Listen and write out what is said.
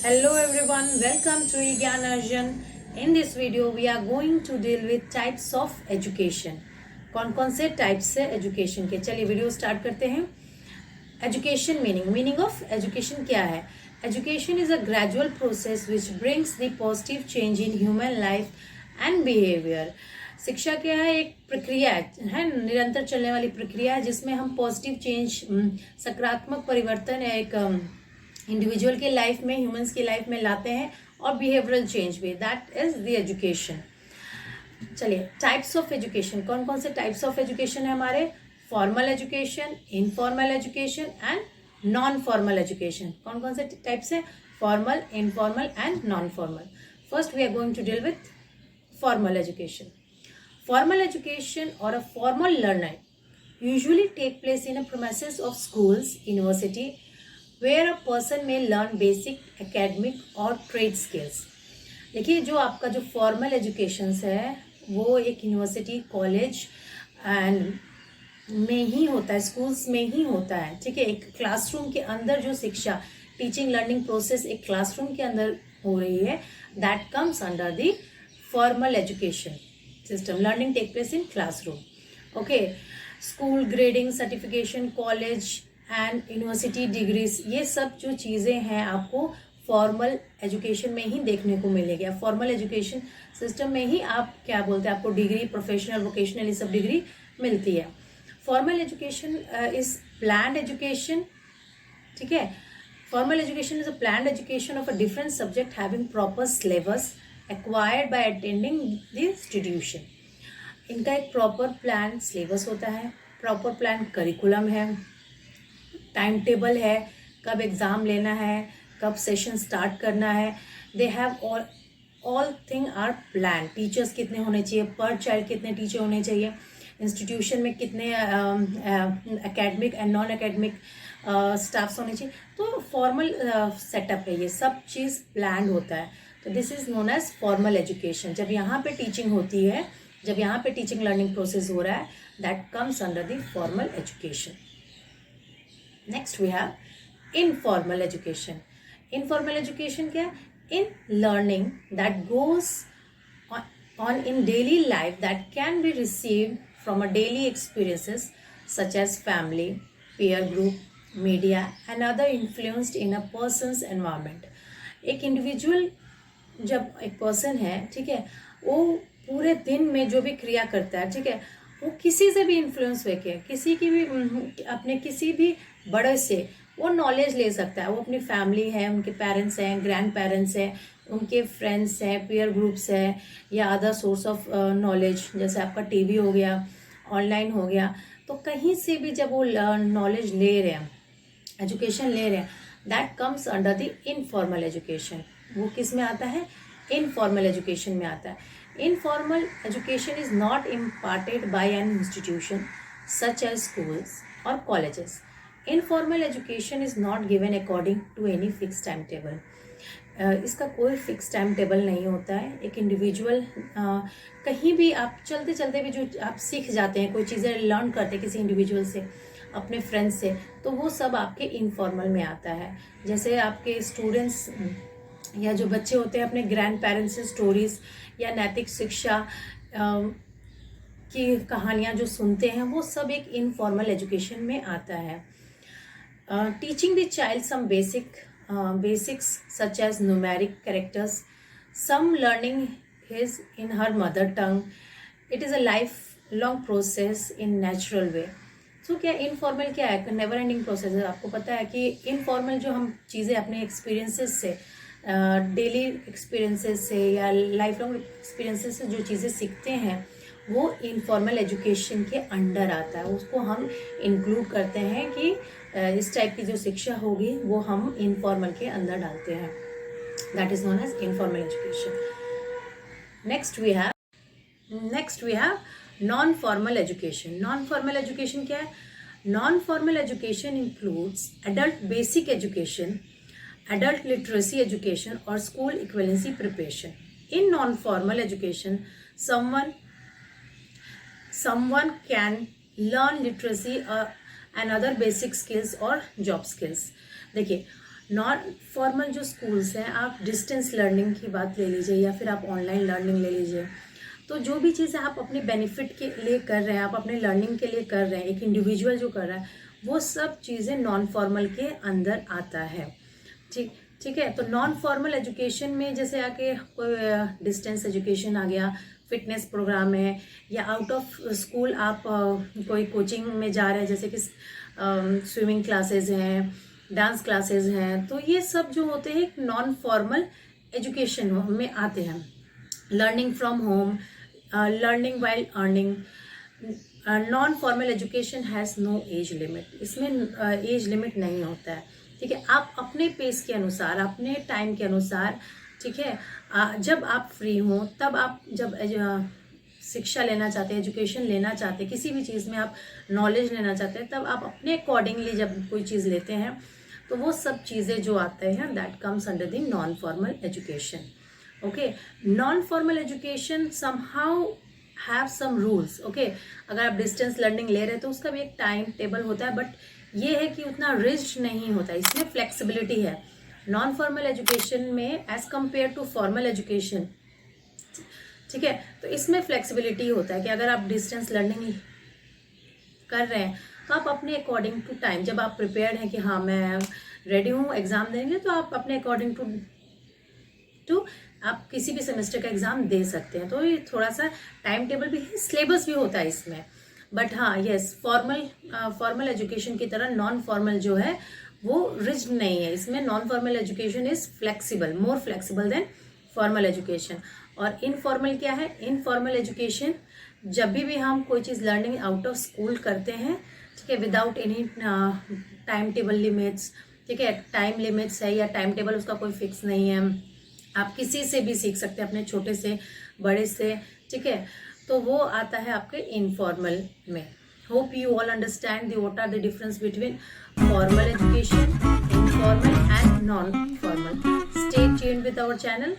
Hello everyone, welcome to eGyan Arjun. In this video we are going to deal with types of education. कौन कौन से types है education के, चलिए video start करते हैं. एजुकेशन मीनिंग ऑफ एजुकेशन क्या है? Education is a gradual process which brings the positive change in human life and behaviour. शिक्षा क्या है? एक प्रक्रिया है, निरंतर चलने वाली प्रक्रिया है जिसमें हम पॉजिटिव चेंज, सकारात्मक परिवर्तन एक इंडिविजुअल के लाइफ में, ह्यूमंस की लाइफ में लाते हैं और बिहेवियरल चेंज भी. That is the education. चलिए, टाइप्स ऑफ एजुकेशन. कौन कौन से टाइप्स ऑफ एजुकेशन है हमारे? Formal education, informal education and non formal education. कौन कौन से टाइप्स है? Formal, informal and non formal. First we are going to deal with formal education. Formal education or a formal learning usually take place in a premises of schools, university, where a person may learn basic academic or trade skills. देखिए, जो आपका जो formal education है वो एक university, college and में ही होता है, स्कूल्स में ही होता है. ठीक है, एक क्लासरूम के अंदर जो शिक्षा, टीचिंग लर्निंग प्रोसेस एक क्लासरूम के अंदर हो रही है, that comes under the formal education system. Learning take place in classroom. Okay, school grading, certification, college and university degrees, ये सब जो चीज़ें हैं आपको फॉर्मल एजुकेशन में ही देखने को मिलेगी. फॉर्मल एजुकेशन सिस्टम में ही आप क्या बोलते हैं, आपको डिग्री, प्रोफेशनल, वोकेशनल, ये सब डिग्री मिलती है. Formal education is planned education. ठीक है, formal education is a planned education of a different subject having proper syllabus acquired by attending the institution. इनका एक प्रॉपर प्लान सिलेबस होता है, प्रॉपर प्लान करिकुलम है, टाइम टेबल है, कब exam लेना है, कब सेशन स्टार्ट करना है. They have all thing are plan. Teachers कितने होने चाहिए, पर चाइल्ड कितने टीचर होने चाहिए, इंस्टीट्यूशन में कितने academic and non academic staffs होने चाहिए. तो फॉर्मल सेटअप है, ये सब चीज़ प्लान होता है. तो this is known as formal education. जब यहाँ पे टीचिंग होती है, जब यहाँ पे टीचिंग लर्निंग प्रोसेस हो रहा है, that comes under the formal education. Next we have informal education. Informal एजुकेशन क्या है? In learning that goes on in daily life that can be received from a daily experiences such as family, peer group, media and other influenced in a person's environment. एक individual, जब एक person है, ठीक है, वो पूरे दिन में जो भी क्रिया करता है, ठीक है, वो किसी से भी इन्फ्लुएंस होके, किसी की भी, अपने किसी भी बड़े से वो नॉलेज ले सकता है. वो अपनी फैमिली है, उनके पेरेंट्स हैं, ग्रैंड पेरेंट्स हैं, उनके फ्रेंड्स हैं, पीयर ग्रुप्स हैं, या अदर सोर्स ऑफ नॉलेज, जैसे आपका टीवी हो गया, ऑनलाइन हो गया. तो कहीं से भी जब वो नॉलेज ले रहे हैं, एजुकेशन ले रहे हैं, that comes under the informal education. वो किस में आता है? इनफॉर्मल एजुकेशन में आता है. Informal education is not imparted by an institution such as schools और colleges. Informal education is not given according to any fix time table. इसका कोई फिक्स टाइम टेबल नहीं होता है. एक इंडिविजुअल कहीं भी आप चलते चलते भी जो आप सीख जाते हैं, कोई चीज़ें लर्न करते हैं किसी इंडिविजुअल से, अपने फ्रेंड्स से, तो वो सब आपके इनफॉर्मल में आता है. जैसे आपके स्टूडेंट्स या जो बच्चे होते हैं अपने ग्रैंड पेरेंट्स से स्टोरीज या नैतिक शिक्षा की कहानियाँ जो सुनते हैं, वो सब एक इनफॉर्मल एजुकेशन में आता है. Teaching the child some basics such as numeric characters, some learning his in her mother tongue. It is a lifelong process in natural way. So क्या इनफॉर्मल क्या है? नेवर एंडिंग प्रोसेस है. आपको पता है कि इनफॉर्मल जो हम चीज़ें अपने एक्सपीरियंसेस से, डेली एक्सपीरियंसेस से या लाइफ लॉन्ग एक्सपीरियंसेस से जो चीज़ें सीखते हैं, वो इनफॉर्मल एजुकेशन के अंडर आता है. उसको हम इंक्लूड करते हैं कि इस टाइप की जो शिक्षा होगी वो हम इनफॉर्मल के अंदर डालते हैं. That is known as informal education. Next we have non formal education. Non formal education क्या है? Non formal education includes adult basic education, adult literacy education or school equivalency preparation. In non-formal education, someone can learn literacy and other basic skills or job skills. देखिए, non formal जो schools हैं, आप distance learning की बात ले लीजिए या फिर आप ऑनलाइन लर्निंग ले लीजिए, तो जो भी चीज़ें आप अपने बेनिफिट के लिए कर रहे हैं, आप अपने लर्निंग के लिए कर रहे हैं, एक इंडिविजुअल जो कर रहा है, वो सब चीज़ें नॉन फॉर्मल के अंदर आता है। ठीक है। तो नॉन फॉर्मल एजुकेशन में जैसे आके कोई डिस्टेंस एजुकेशन आ गया, फिटनेस प्रोग्राम है, या आउट ऑफ स्कूल आप कोई कोचिंग में जा रहे हैं, जैसे कि स्विमिंग क्लासेस हैं, डांस क्लासेस हैं, तो ये सब जो होते हैं नॉन फॉर्मल एजुकेशन में आते हैं। Learning from home, learning while earning. Non formal education has no age limit, इसमें एज लिमिट नहीं होता है। ठीक है, आप अपने पेस के अनुसार, अपने टाइम के अनुसार, ठीक है, जब आप फ्री हो तब आप जब शिक्षा लेना चाहते हैं, एजुकेशन लेना चाहते हैं, किसी भी चीज़ में आप नॉलेज लेना चाहते हैं, तब आप अपने अकॉर्डिंगली जब कोई चीज़ लेते हैं, तो वो सब चीज़ें जो आते हैं that comes under the non formal education. Okay, non formal education somehow have some rules. Okay, अगर आप डिस्टेंस लर्निंग ले रहे हैं तो उसका भी एक टाइम टेबल होता है, बट ये है कि उतना रिजिड नहीं होता, इसमें फ्लेक्सिबिलिटी है। नॉन फॉर्मल एजुकेशन में as compare to formal education, ठीक है, तो इसमें फ्लेक्सिबिलिटी होता है कि अगर आप डिस्टेंस लर्निंग कर रहे हैं तो आप अपने अकॉर्डिंग टू टाइम, जब आप प्रिपेयर्ड हैं कि हाँ मैं रेडी हूँ एग्ज़ाम देंगे, तो आप अपने अकॉर्डिंग टू आप किसी भी सेमेस्टर का एग्ज़ाम दे सकते हैं। तो ये थोड़ा सा टाइम टेबल भी है, सिलेबस भी होता है इसमें, बट हाँ यस, फॉर्मल एजुकेशन की तरह नॉन फॉर्मल जो है वो रिजिड नहीं है। इसमें non formal education is flexible, more flexible than formal education. और इनफॉर्मल क्या है? इनफॉर्मल एजुकेशन जब भी हम कोई चीज़ लर्निंग आउट ऑफ स्कूल करते हैं, ठीक है, without any time table limits, ठीक है, टाइम लिमिट्स है या टाइम टेबल उसका कोई फिक्स नहीं है, आप किसी से भी सीख सकते हैं, अपने छोटे से बड़े से, ठीक है, तो वो आता है आपके इनफॉर्मल में। Hope you all understand what are the difference between formal education, informal and non formal. Stay tuned with our channel.